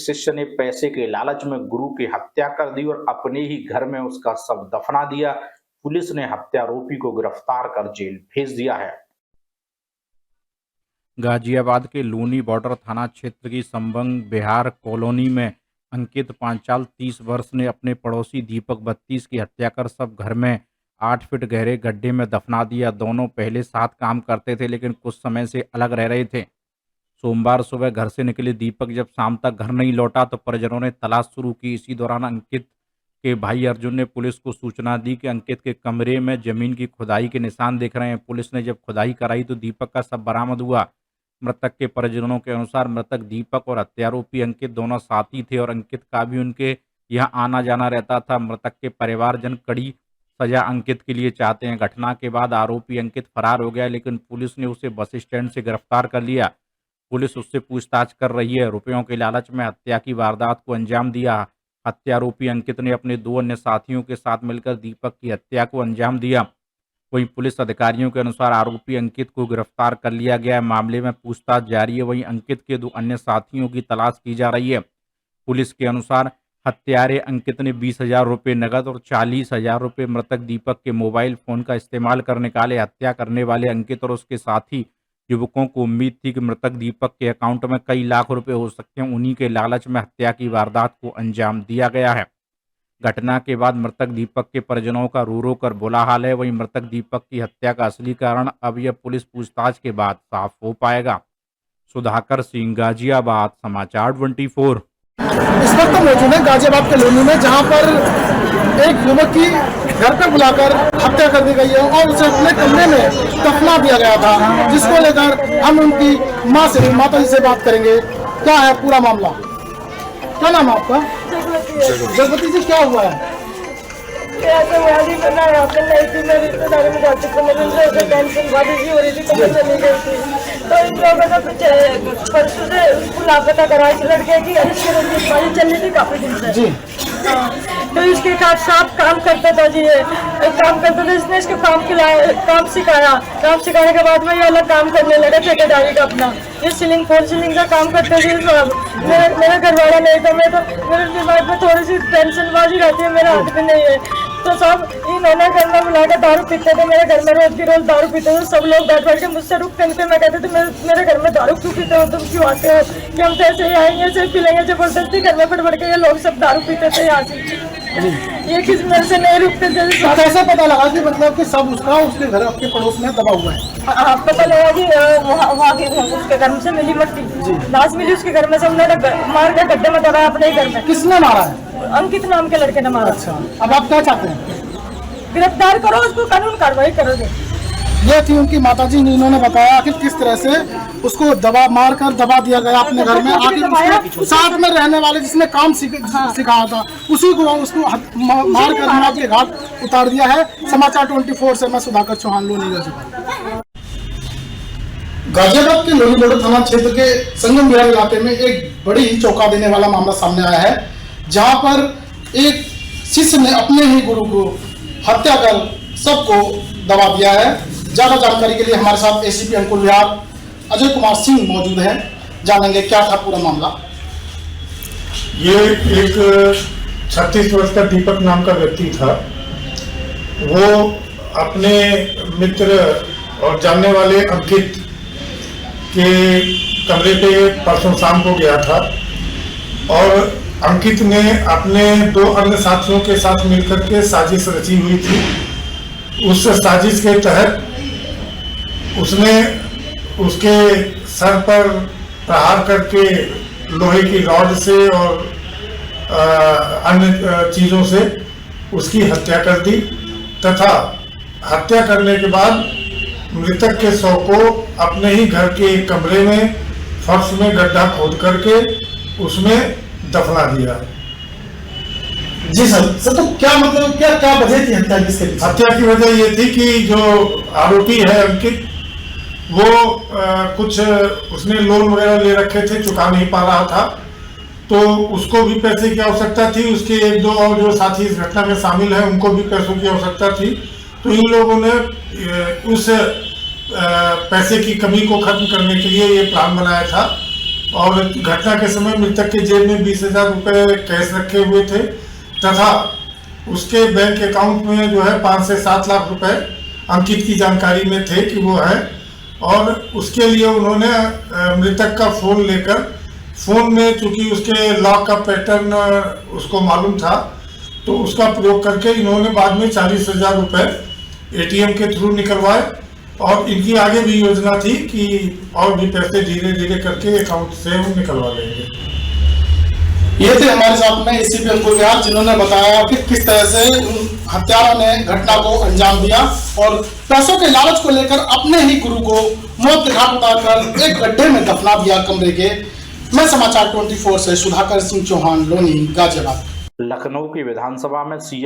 शिष्य ने पैसे के लालच में गुरु की हत्या कर दी और अपने ही घर में उसका शव दफना दिया। पुलिस ने हत्यारोपी को गिरफ्तार कर जेल भेज दिया है। गाजियाबाद के लूनी बॉर्डर थाना क्षेत्र की संबंग बिहार कॉलोनी में अंकित पांचाल 30 वर्ष ने अपने पड़ोसी दीपक 32 की हत्या कर सब घर में 8 फीट गहरे गड्ढे में दफना दिया। दोनों पहले साथ काम करते थे लेकिन कुछ समय से अलग रह रहे थे। सोमवार सुबह घर से निकले दीपक जब शाम तक घर नहीं लौटा तो परिजनों ने तलाश शुरू की। इसी दौरान अंकित के भाई अर्जुन ने पुलिस को सूचना दी कि अंकित के कमरे में जमीन की खुदाई के निशान दिख रहे हैं। पुलिस ने जब खुदाई कराई तो दीपक का शव बरामद हुआ। मृतक के परिजनों के अनुसार मृतक दीपक और हत्यारोपी अंकित दोनों साथी थे और अंकित का भी उनके यहाँ आना जाना रहता था। मृतक के परिवारजन कड़ी सजा अंकित के लिए चाहते हैं। घटना के बाद आरोपी अंकित फरार हो गया लेकिन पुलिस ने उसे बस स्टैंड से गिरफ्तार कर लिया। पुलिस उससे पूछताछ कर रही है। रुपयों के लालच में हत्या की वारदात को अंजाम दिया। हत्यारोपी अंकित ने अपने 2 अन्य साथियों के साथ मिलकर दीपक की हत्या को अंजाम दिया। वहीं पुलिस अधिकारियों के अनुसार आरोपी अंकित को गिरफ्तार कर लिया गया है। मामले में पूछताछ जारी है। वहीं अंकित के 2 अन्य साथियों की तलाश की जा रही है। पुलिस के अनुसार हत्यारे अंकित ने 20,000 रुपये नकद और 40,000 रुपये मृतक दीपक के मोबाइल फोन का इस्तेमाल कर निकाले। हत्या करने वाले अंकित और उसके साथी युवकों को उम्मीद थी कि मृतक दीपक के अकाउंट में कई लाख रुपए हो सकते हैं। उन्हीं के लालच में हत्या की वारदात को अंजाम दिया गया है। घटना के बाद मृतक दीपक के परिजनों का रो रो कर बुरा हाल है। वहीं मृतक दीपक की हत्या का असली कारण अब यह पुलिस पूछताछ के बाद साफ हो पाएगा। सुधाकर सिंह, गाजियाबाद, समाचार 24। इस वक्त मौजूद है गाजियाबाद के लोनी में, जहां पर एक युवक की घर पर बुलाकर हत्या कर दी गई है और उसे अपने कमरे में दफना दिया गया था, जिसको लेकर हम उनकी माता जी से बात करेंगे। क्या है पूरा मामला? क्या नाम है आपका? जगवती जी, क्या हुआ है? रिश्तेदारी में जाती थी, मेरी टेंशन बाजी हो रही थी तो मैं चली गई थी। तो इन लोगों ने परसों से उसको लापता करा इस लड़के की बाजी चल रही थी काफी दिन से जी। तो इसके साथ काम करता था जी, काम करता था। इसने इसको काम सिखाया। काम सिखाने के बाद में ये अलग काम करने लगा ठेकेदारी का अपना। ये सीलिंग फॉल सीलिंग का काम करते थे। मेरा घर वाला नहीं था, मैं तो मेरे दिमाग में थोड़ी सी टेंशन बाजी रहती है, मेरा हाथ भी नहीं है। तो सब इन्होंने घर में बुलाकर दारू पीते थे। मेरे घर में रोज की रोज दारू पीते थे। सब लोग बैठ के मुझसे रुकते थे। मैं कहते थे मेरे घर में दारू क्यों पीते हो, तुम क्यों आते हो? कि हम तो ऐसे ही आएंगे, ऐसे ही पी लेंगे। जबरदस्ती घर में पड़ के ये लोग सब दारू पीते थे यहाँ से। ये किस मेरे से नहीं रुकते थे। कैसे पता लगा कि मतलब कि सब उसके घर आपके पड़ोस में दबा हुआ है? पता लगा कि वहाँ के उसके घर में से मिली मट्टी लाश मिली उसके घर में से। हमने मार के गड्ढे में दबाया अपने ही घर में। किसने मारा है? अंकित नाम के लड़के ने मारा। अच्छा, अब आप क्या चाहते हैं? गिरफ्तार करो उसको, कानून कार्रवाई करोगे। ये थी उनकी माताजी, इन्होंने बताया कि किस तरह से उसको मारकर दबा दिया गया अपने घर में। आखिर साथ में रहने वाले जिसने काम सिखाया था उसी को उसको मारकर मौत के घाट उतार दिया है। समाचार 24 से मैं सुधाकर चौहान, लोनी गाजियाबाद। गाजियाबाद के लोनी बॉर्डर थाना क्षेत्र के संगम बिहार इलाके में एक बड़ी चौंका देने वाला मामला सामने आया है, जहां पर एक शिष्य ने अपने ही गुरु को हत्या कर सबको दबा दिया है। ज्यादा जानकारी के लिए हमारे साथ एसीपी अंकुल विहार अजय कुमार सिंह मौजूद हैं। जानेंगे क्या था पूरा मामला। ये एक 36 वर्ष का दीपक नाम का व्यक्ति था। वो अपने मित्र और जानने वाले अंकित के कमरे पे परसों शाम को गया था और अंकित ने अपने 2 अन्य साथियों के साथ मिलकर के साजिश रची हुई थी। उस साजिश के तहत उसने उसके सर पर प्रहार करके लोहे की रॉड से और अन्य चीज़ों से उसकी हत्या कर दी तथा हत्या करने के बाद मृतक के शव को अपने ही घर के एक कमरे में फर्श में गड्ढा खोद करके उसमें दफना दिया। जी सर, तो क्या मतलब क्या वजह थी हत्या की? हत्या की वजह ये थी कि जो आरोपी है अंकित, वो कुछ उसने लोन वगैरह ले रखे थे, चुका नहीं पा रहा था, तो उसको भी पैसे की आवश्यकता थी। उसके 1-2 और जो साथी इस घटना में शामिल हैं उनको भी पैसों की आवश्यकता थी। तो इन लोगों ने उस पैसे की कमी को खत्म करने के लिए ये प्लान बनाया था और घटना के समय मृतक के जेब में 20,000 रुपए कैश रखे हुए थे तथा उसके बैंक अकाउंट में जो है 5 से 7 लाख रुपए अंकित की जानकारी में थे कि वो है। और उसके लिए उन्होंने मृतक का फोन लेकर, फोन में चूंकि उसके लॉक का पैटर्न उसको मालूम था, तो उसका प्रयोग करके इन्होंने बाद में 40,000 रुपए एटीएम के थ्रू निकलवाए। और इनकी आगे भी योजना थी कि और भी पैसे धीरे धीरे करके अकाउंट से हम निकलवा लेंगे। ये थे हमारे साथ में एसीपी अंकुर विहार, जिन्होंने बताया कि किस तरह से हत्यारों ने घटना को अंजाम दिया और पैसों के लालच को लेकर अपने ही गुरु को मौत के घाट उतारकर एक गड्ढे में दफना दिया कमरे के। मैं समाचार 24 से सुधाकर सिंह चौहान, लोनी, गाजियाबाद। लखनऊ की विधानसभा में सीएम